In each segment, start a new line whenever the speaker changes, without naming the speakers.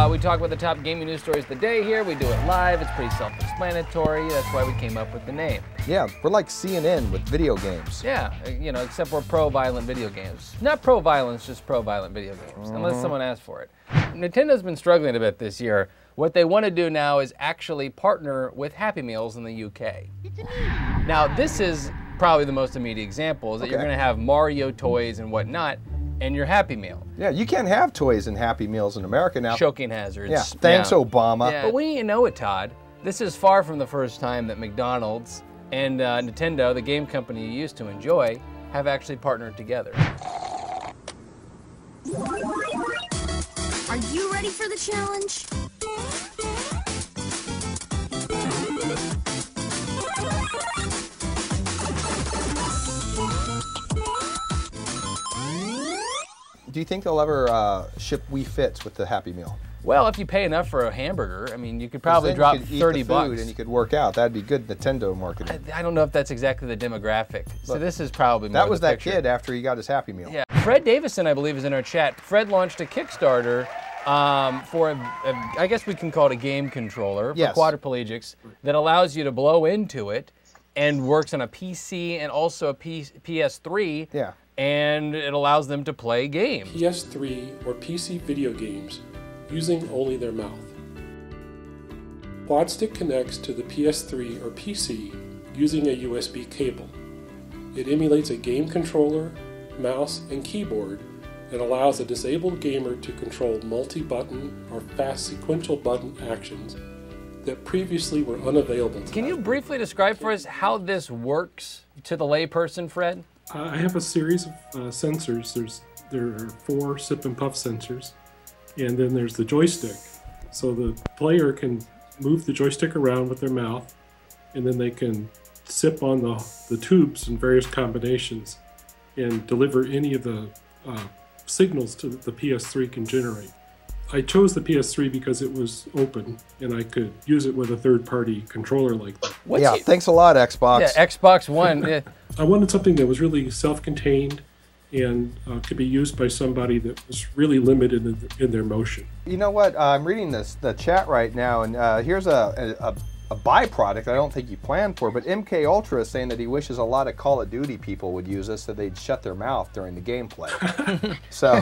We talk about the top gaming news stories of the day here. We do it live. It's pretty self-explanatory. That's why we came up with the name.
Yeah, we're like CNN with video games.
Yeah, you know, except we're pro-violent video games. Not pro-violence, just pro-violent video games, unless someone asks for it. Nintendo's been struggling a bit this year. What they want to do now is actually partner with Happy Meals in the UK. Now, this is probably the most immediate example, is that you're going to have Mario toys and whatnot, and your Happy Meal.
Yeah, you can't have toys and Happy Meals in America now.
Choking hazards.
Yeah, thanks, Obama.
Yeah. But wouldn't you know it, Todd? This is far from the first time that McDonald's and Nintendo, the game company you used to enjoy, have actually partnered together.
Are you ready for the challenge?
Do you think they'll ever ship Wii Fits with the Happy Meal?
Well, if you pay enough for a hamburger, I mean, you could probably drop 30 bucks.
And you could work out. That'd be good Nintendo marketing.
I don't know if that's exactly the demographic. So this is probably more
that was
the
that
picture.
kid after he got his Happy Meal.
Yeah. Fred Davison, I believe, is in our chat. Fred launched a Kickstarter for, I guess we can call it a game controller for Quadriplegics that allows you to blow into it and works on a PC and also a PS3.
Yeah.
And it allows them to play games.
PS3 or PC video games using only their mouth. Quadstick connects to the PS3 or PC using a USB cable. It emulates a game controller, mouse, and keyboard and allows a disabled gamer to control multi-button or fast sequential button actions that previously were unavailable to them.
Can you briefly describe for us how this works to the layperson, Fred?
I have a series of sensors. There are 4 sip and puff sensors, and then there's the joystick. So the player can move the joystick around with their mouth, and then they can sip on the tubes in various combinations and deliver any of the signals to the PS3 can generate. I chose the PS3 because it was open and I could use it with a third-party controller like that.
Thanks a lot, Xbox.
Yeah, Xbox One.
I wanted something that was really self-contained and could be used by somebody that was really limited in their motion.
You know what? I'm reading the chat right now, and here's a byproduct I don't think you planned for, but MK Ultra is saying that he wishes a lot of Call of Duty people would use this so they'd shut their mouth during the gameplay. so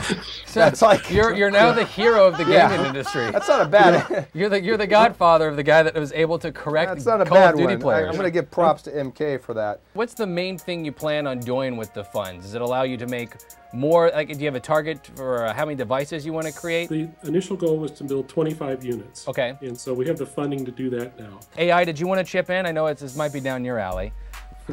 that's like
you're now the hero of the gaming industry.
That's not a bad.
You're the godfather of the guy that was able to correct
that's not a
Call
bad
of Duty
one.
players.
I'm going to give props to MK for that.
What's the main thing you plan on doing with the funds? Does it allow you to make more? Like, do you have a target for how many devices you want to create?
The initial goal was to build 25 units.
Okay.
And so we have the funding to do that now.
AI, did you want to chip in? I know this might be down your alley.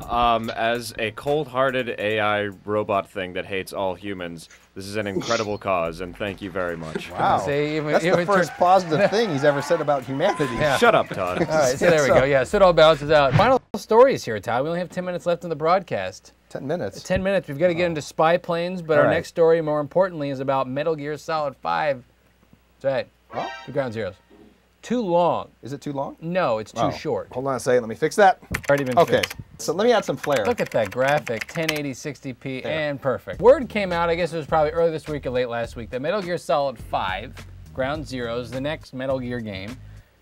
As a cold-hearted AI robot thing that hates all humans, this is an incredible cause, and thank you very much.
Wow. That's the first positive thing he's ever said about humanity.
Yeah.
Shut up, Todd.
All right, so there we go. Yeah, so it all balances out. Final stories here, Todd. We only have 10 minutes left in the broadcast.
10 minutes.
10 minutes. We've got to get into spy planes, but our next story, more importantly, is about Metal Gear Solid 5. That's right.
Huh?
The Ground Zeroes. Too long.
Is it too long?
No, it's too short.
Hold on a second. Let me fix that.
Already been fixed.
So let me add some flair.
Look at that graphic, 1080, 60p, and perfect. Word came out, I guess it was probably early this week or late last week, that Metal Gear Solid 5, Ground Zeroes, the next Metal Gear game,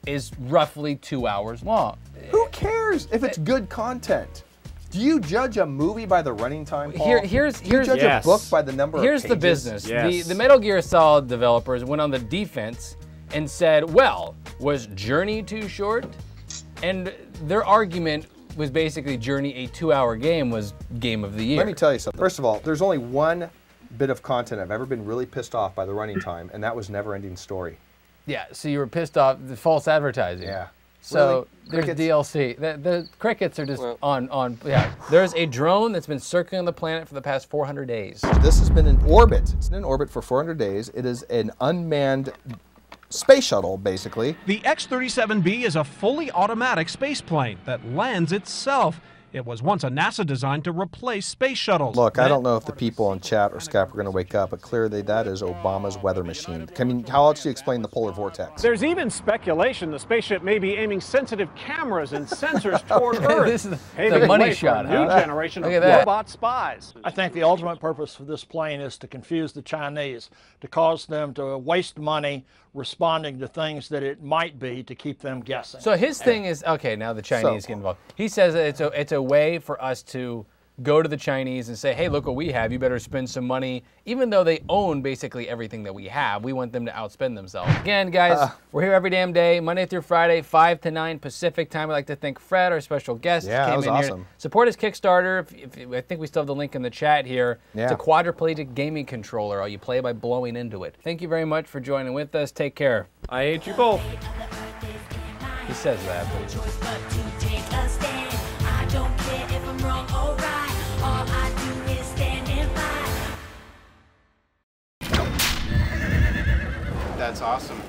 is roughly 2 hours long.
Who cares if it's good content? Do you judge a movie by the running time, Paul?
Here's
Do you judge a book by the number of pages?
Here's the business.
Yes.
The Metal Gear Solid developers went on the defense and said, well, was Journey too short? And their argument was basically Journey, a 2-hour game, was game of the year.
Let me tell you something. First of all, there's only one bit of content I've ever been really pissed off by the running time, and that was Never Ending Story.
Yeah, so you were pissed off the false advertising.
Yeah.
So
really?
there's DLC. The crickets are just yeah. There's a drone that's been circling the planet for the past 400 days.
This has been in orbit. It's been in orbit for 400 days. It is an unmanned space shuttle, basically.
The X-37B is a fully automatic space plane that lands itself It was once a NASA design to replace space shuttles.
Look, I don't know if the people in chat or Skype are going to wake up, but clearly that is Obama's weather machine. I mean, how else do you explain the polar vortex?
There's even speculation the spaceship may be aiming sensitive cameras and sensors toward Earth.
This is
paving
the money
way for
shot,
a new
huh?
generation of
Look at that.
robot spies.
I think the ultimate purpose for this plane is to confuse the Chinese, to cause them to waste money responding to things that it might be, to keep them guessing.
So his thing is, okay, now the Chinese get involved. He says that it's a way for us to go to the Chinese and say, hey, look what we have, you better spend some money. Even though they own basically everything that we have, we want them to outspend themselves. Again, guys, we're here every damn day, Monday through Friday, 5 to 9 Pacific time. I'd like to thank Fred, our special guest.
Yeah,
came
that was
in
awesome.
Here. Support his Kickstarter. I think we still have the link in the chat here.
Yeah.
It's a quadriplegic gaming controller. You play by blowing into it. Thank you very much for joining with us. Take care.
I hate you both.
He says that, but
That's awesome.